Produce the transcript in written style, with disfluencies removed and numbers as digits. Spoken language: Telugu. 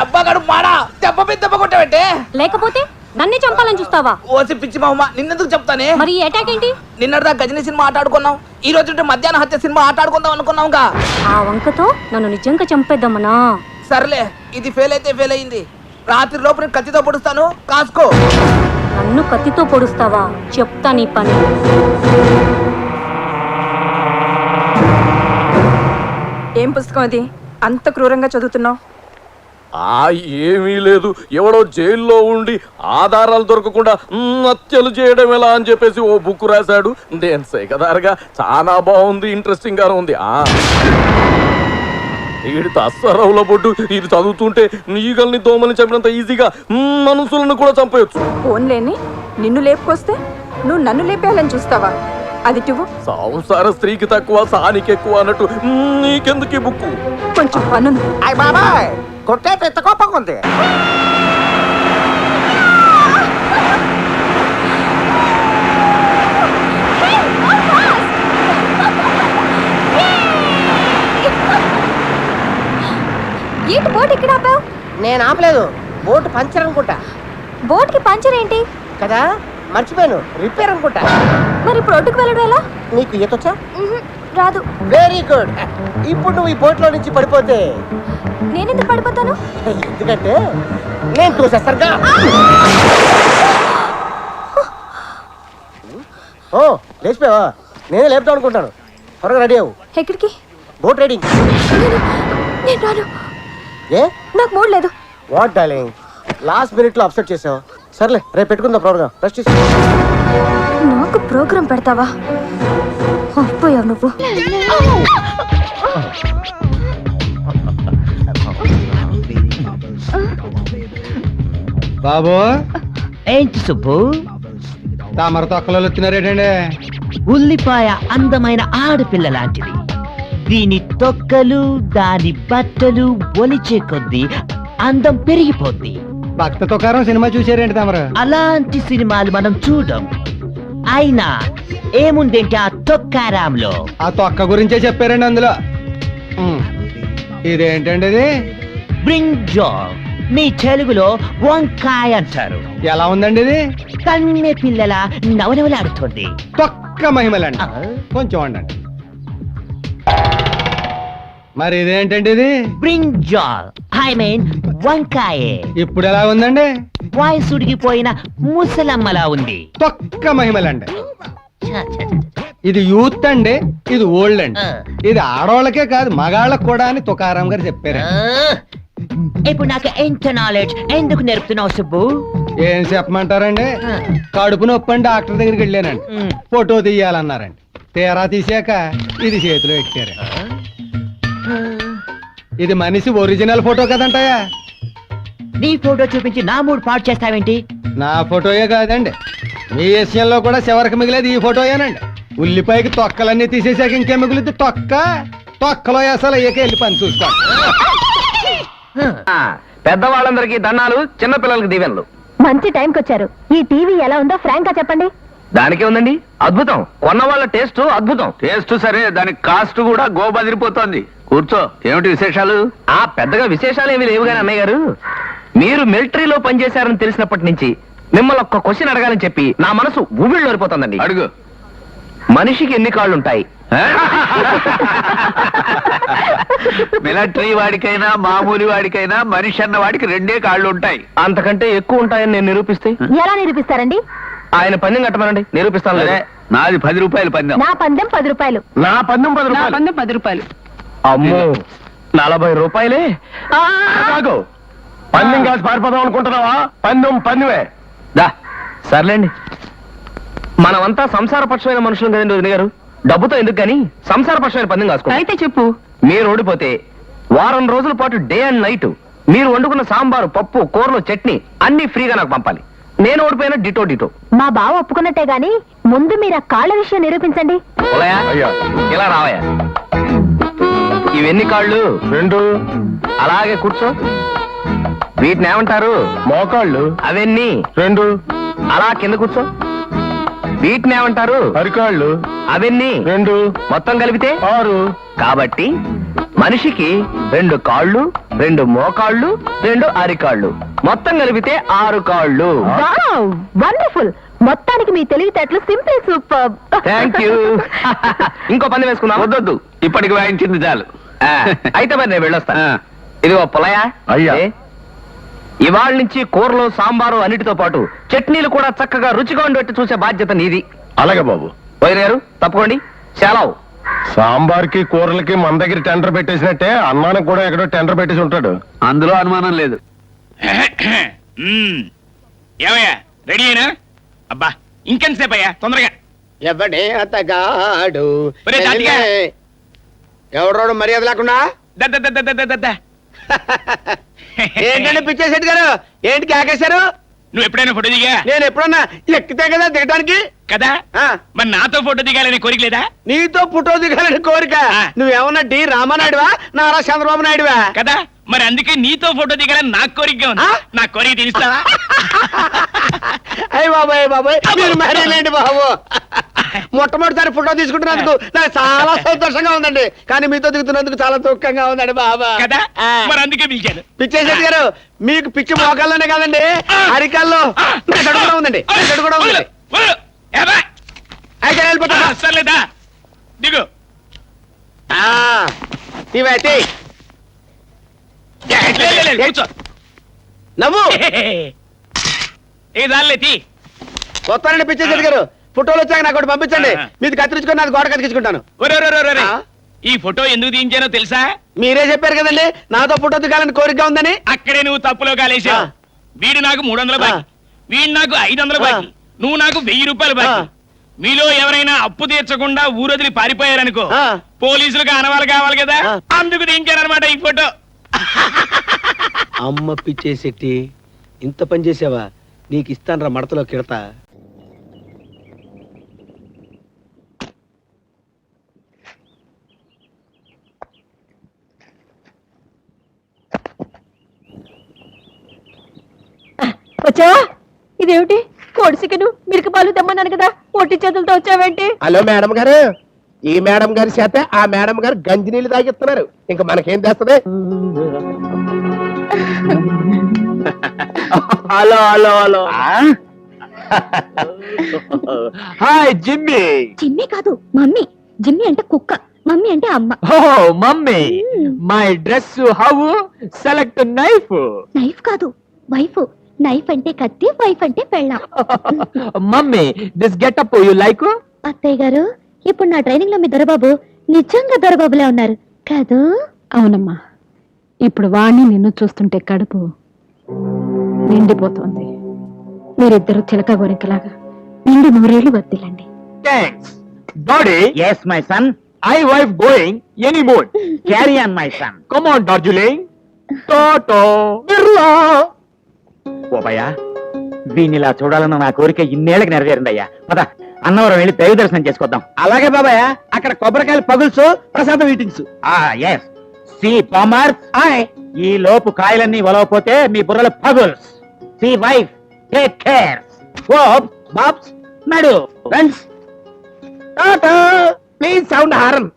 అబ్బగాడు మాడా దెబ్బ మీద దెబ్బ కొట్టబెట్టే. లేకపోతే నన్నే చంపాలని చూస్తావా? ఓసి పిచ్చి మామ, నిన్నెందుకు చెప్తానే? మరి ఈ అటాక్ ఏంటి? నిన్నటిదా గజని సినిమా ఆట ఆడుకున్నాం, ఈ రోజు మధ్యాహ్నం హత్య సినిమా ఆట ఆడుకుందాం అనుకున్నాంగా. ఆ వంకతో నన్ను నిజంగా చంపేద్దామనా? సర్లే, ఇది ఫెయిల్ అయితే ఫెయిల్ అయింది. రాత్రి లోపు నేను కత్తితో పొడుస్తాను, కాసుకో. నన్ను కత్తితో పొడుస్తావా? చెప్తా నీ పని. ఏం పుస్తకం అది అంత క్రూరంగా చదువుతున్నావు? ఏమీ లేదు, ఎవడో జైల్లో ఉండి ఆధారాలు దొరకకుండా హత్యలు చేయడం ఎలా అని చెప్పేసి ఓ బుక్ రాశాడు. నేను సేకదారుగా చాలా బాగుంది, ఇంట్రెస్టింగ్ గా ఉంది. వీడి తస్సరవుల బొడ్డు ఇది చదువుతుంటే నీగల్ని దోమని చంపినంత ఈజీగా మనుషులను కూడా చంపేయచ్చు. ఫోన్లేని నిన్ను లేపుకొస్తే నువ్వు నన్ను లేపేయాలని చూస్తావా? అది నువ్వు సంసార స్త్రీకి తక్కువ సానికి ఎక్కువ అన్నట్టు నీకెందుకు ఈ బుక్కు? కొంచెం పనుంది. అయ్య బాబాయ్, కొట్టే పెద్ద కోపంగా ఉంది. ఏంటి బోట్ ఇక్కడ ఆపావు? నేను ఆపలేదు, బోట్ పంచర్ అనుకుంటా. బోట్ కి పంచర్ ఏంటి కదా, మర్చిపోయాను, రిపేర్ అనుకుంటా. మరి ఇప్పుడు ఒడ్డుకు వెళ్ళడం ఎలా? నీకు ఈతొచ్చా? రాదు. Very good. ఇప్పుడు నువ్వు ఈ బోట్ లో నుంచి పడిపోతే నేనెందుకు పడిపోతాను? ఎందుకంటే నేను చూసేస్తారుగా. ఓ లేచిపోయావా? నేనే లేపుతాం అనుకుంటాను. త్వరగా రెడీ అవ్వు. ఎక్కడికి? Boat riding. నేను రాను, ఏ నాకు మూడ్ లేదు. వాట్ డార్లింగ్, లాస్ట్ మినిట్ లో అప్సెట్ చేసావు. సర్లే, రేపు పెట్టుకుందాం ప్రోగ్రామ్. రెస్ట్ తీసుకో. నాకు ప్రోగ్రాం పెడతావా? అయిపోయావు నువ్వు. బాబు ఏంటి సుబ్బు, తామర తొక్కలో వచ్చినారేటండి? ఉల్లిపాయ అందమైన ఆడపిల్ల లాంటిది. దీని తొక్కలు దాని బట్టలు ఒలిచే కొద్దీ అందం పెరిగిపోద్ది. భక్త తుకారం సినిమా చూసారేంటి తమరు? అలాంటి సినిమాలు మనం చూడం. అయినా ఏముందేంటి ఆ తొక్కారాంలో? ఆ తొక్క గురించే చెప్పారండి అందులో. ఇదేంటండి ఇది? బ్రింజాల్, మీ తెలుగులో వంకాయ అంటారు. ఎలా ఉందండి ఇది? కన్నె పిల్లల నవనవలాడుతుంది. తొక్క మహిమలండి. కొంచెం వండండి. మరి ఇదేంటండి ఇది? బ్రింజాల్, ఐ మీన్ వంకాయే. ఇప్పుడు ఎలా ఉందండి? వాయిస్ ఉడిగిపోయిన ముసలమ్మలా ఉంది. తొక్క మహిమలండి. ఇది యూత్ అండి, ఇది ఓల్డ్ అండి. ఇది ఆడవాళ్ళకే కాదు మగాళ్ళకు కూడా అని తుకారాం గారు చెప్పారు. ఇప్పుడు నాకు ఎంత నాలెడ్జ్ ఎందుకు నేర్పుతున్నావు సుబ్బు? ఏం చెప్పమంటారండి? కడుపు నొప్పి అని డాక్టర్ దగ్గరికి వెళ్ళానండి. ఫోటో తీయాలన్నారండి. తీరా తీసాక ఇది చేతిలో ఎక్కారు. ఇది మనిషి ఒరిజినల్ ఫోటో కదంటాయా? నీ ఫోటో చూపించి నా మూడు పాటు చేస్తావేంటి? నా ఫోటోయే కాదండి, మీ విషయంలో కూడా చివరికి మిగిలేదు ఈ ఫోటోయేనండి. ఉల్లిపాయకి తొక్కలన్నీ తీసేసాక ఇంకేం మిగులుద్ది? తొక్కలో అసలు ఏకే వెళ్ళి పని చూస్తాను. పెద్దవాళ్ళందరికీ దండాలు, చిన్న పిల్లలకి దీవెనలు. మంచి టైంకి వచ్చారు. ఈ టీవీ ఎలా ఉందో ఫ్రాంక్ గా చెప్పండి. దానికే ఉందండి, అద్భుతం. కొన్న వాళ్ళ టేస్ట్ అద్భుతం. టేస్ట్ సరే, దానికి కాస్ట్ కూడా గోబదిరిపోతోంది. కూర్చో, ఏమిటి విశేషాలు? పెద్దగా విశేషాలు ఏమి లేవు గాని అన్నయ్య గారు, మీరు మిలిటరీలో పనిచేశారని తెలిసినప్పటి నుంచి మిమ్మల్ని ఒక్క క్వశ్చన్ అడగాలని చెప్పి నా మనసు ఊబిళ్ళు ఓడిపోతుందండి. అడుగు. మనిషికి ఎన్ని కాళ్ళుంటాయి? మిలిటరీ వాడికైనా మామూలు వాడికైనా మనిషి అన్న వాడికి 2 కాళ్ళు ఉంటాయి. అంతకంటే ఎక్కువ ఉంటాయని నేను నిరూపిస్తే? ఎలా నిరూపిస్తారండి? ఆయన పందెం కట్టమనండి, నిరూపిస్తాను. లేదా నాది 10 రూపాయలు పందెం. నా పందెం 10 రూపాయలు. నా పందెం 10 రూపాయలు. పందెం 10 రూపాయలు. అమ్మో, 40 రూపాయలే. పందెం కాసి పారిపోదాం అనుకుంటున్నావా? పందెమే. దా సర్లేండి, మనమంతా సంసారపక్షమైన మనుషులు కదండి వదిన గారు. డబ్బుతో ఎందుకు గాని సంసారపక్షమైన పందెం కాసుకో. అయితే చెప్పు. మీరు ఓడిపోతే వారం రోజుల పాటు డే అండ్ నైట్ మీరు వండుకున్న సాంబారు, పప్పు, కూరలు, చట్నీ అన్ని ఫ్రీగా నాకు పంపాలి. నేను ఓడిపోయినా డిటో. మా బావ ఒప్పుకున్నట్టే గాని ముందు మీరు ఆ కాళ్ళ విషయం నిరూపించండి. ఇలా రావయ్యా. ఇవెన్ని కాళ్ళు? 2. అలాగే కూర్చో. వీటిని ఏమంటారు? మోకాళ్ళు. అవన్నీ 2. అలా కింద కూర్చో. వీటిని ఏమంటారు? అరికాళ్ళు. అవన్నీ 2. మొత్తం కలిపితే 6. కాబట్టి మనిషికి 2 కాళ్ళు, 2 మోకాళ్ళు, 2 అరికాళ్ళు, మొత్తం కలిపితే 6 కాళ్ళు. వండర్ఫుల్. మొత్తానికి మీ తెలివితేటలు సింపుల్ సూపర్. Thank you. ఇంకో పని వేసుకున్నా? వద్దొద్దు, ఇప్పటికి వాయించింది చాలు. అయితే మరి నేను వెళ్ళొస్తా. ఇదిగో పులయా, అయ్యా, ఇవాళ నుంచి కూరలు, సాంబారు అన్నిటితో పాటు చట్నీలు కూడా చక్కగా రుచిగా ఉండేట్టు చూసే బాధ్యత నీది. అలాగే బాబు. వైరారు తప్పుకోండి. సెలవు. సాంబార్కి కూరలకి మన దగ్గర టెండర్ పెట్టేసినట్టే అన్నానికి కూడా ఎక్కడో టెండర్ పెట్టేసి ఉంటాడు. అందులో అనుమానం లేదు. ఏమయ్యా రెడీ అయినా? అబ్బా ఇంకెంతసేపు అయ్యా, తొందరగా. ఎవడే అతగాడు ఒరే తాతిగా. ఎవడోడు మర్యాద లేకుండా ఏంటంటే పిచ్చేసేటి గారు, ఏంటి కేకేశారు? నువ్వు ఎప్పుడైనా ఫోటో దిగా? నేను ఎప్పుడన్నా ఎక్కితే కదా దిగడానికి. కదా ఆ, మరి నాతో ఫోటో దిగాలని కోరిక లేదా? నీతో ఫోటో దిగాలని కోరిక. ఆ. నువ్వేమన్నా డి రామానాయుడువా, నారా చంద్రబాబు నాయుడువా? కదా మరి అందుకే నీతో ఫోటో దిగాలని నాకు కోరికగా ఉంది. ఆ? నా కోరిక తెలుస్తావా? అయ్య బాబాయ్ బాబాయ్, మీరు మరేలేండి బాబు. మొట్టమొదటిసారి ఫోటో తీసుకుంటున్నందుకు నాకు చాలా సంతోషంగా ఉందండి, కానీ మీతో దిగుతున్నందుకు చాలా దుఃఖంగా ఉందండి బాబా. కదా ఆ. మరి అందుకే పిలిచాను. పిచ్చేసేటి గారు, మీకు పిచ్చి మోకాల్లోనే కాదండి, అరికాల్లో మెదడు కూడా ఉందండి, మెదడు కూడా వదలు, ఉందండి. వదలు. ఏబ్బా? అయితే వెళ్ళిపోతా. సర్లేదా దిగు. ఇవైతే లే, లే, లే, కూర్చో. నవ్వు ఏ దానిలే తీ. వస్తానండి పిచ్చేసేటి గారు. ఫోటోలు వచ్చాక నాకు ఒకటి పంపించండి, మీది కత్తిరించుకొని నాది గోడ కత్తిరించుకుంటాను. ఒరే, ఒరే, ఒరే, ఒరే. ఆ? ఈ ఫోటో ఎందుకు తీయించానో తెలుసా? మీరే చెప్పారు కదండి నాతో ఫోటో దిగాలని కోరికగా ఉందని. అక్కడే నువ్వు తప్పులో కాలేసావు. ఆ. వీడు నాకు 300 బాకీ, వీడు నాకు 500 ఆ. బాకీ, నువ్వు నాకు 1000 రూపాయలు బాకీ. ఆ. మీలో ఎవరైనా అప్పు తీర్చకుండా ఊరొదిలి పారిపోయారనుకో, ఆ. పోలీసులకు ఆనవాళ్ళు కావాలి కదా, ఆ. అందుకు దించారనమాట ఈ ఫోటో. అమ్మ పిచ్చేసెట్టి, ఇంత పని చేసావా? నీకు ఇస్తాను రా మడతలో కిడతా. వచ్చా? ఇదేమిటి? కోడి చికెను మిరక పాలు తెమ్మన్నాను కదా, పొట్టి చేతులతో వచ్చావేంటి? హలో మేడం గారు, ఈ మేడం గారి చేత ఆ మేడం గారు గంజి నీళ్ళు తాగిస్తున్నారు, ఇంకా మనకేం చేస్తుంది? Hello hello hello. Hi Jimmy. Jimmy కాదు, మమ్మీ. జిమ్మి అంటే కుక్క, మమ్మీ అంటే అమ్మ. Oh mummy, my dress how? Select knife. Knife కాదు, వైఫ్. నైఫ్ అంటే కత్తి, వైఫ్ అంటే పెళ్ళాం. Mummy, this getup you like? అత్తయ్య గారు, ఇప్పుడు నా ట్రైనింగ్ లో మీ దొరబాబు నిజంగా దొరబాబులే ఉన్నారు కాదు? అవునమ్మా, ఇప్పుడు వాణ్ణి నిన్ను చూస్తుంటే కడుపు నిండిపోతోంది. మీరిద్దరు చిలక గోరింకలాగా నిండి 100 ఏళ్ళు వర్తిల్లండి. Thanks daddy. Yes my son, I wife going any mood. Carry on my son. Come on Darjeeling. టోటో బిర్లా. ఓ భయ్యా, వీణిలా చూడాలన్న నా కోరిక ఇన్నేళ్ళకి నెరవేరిందయ్యా. పద అన్నవరం వెళ్ళి దైవ దర్శనం చేసుకొద్దాం. అలాగే బాబాయ్, అక్కడ కొబ్బరికాయలు పగుల్సు, ప్రసాదం ఈటింగ్స్. ఎస్ సి పామర్స్, ఈ లోపు కాయలన్నీ వలవపోతే మీ బుర్రల పగుల్స్. See wife, take care. బాబ్స్ నడు ఫ్రెండ్స్, ప్లీజ్ సౌండ్ హారన్.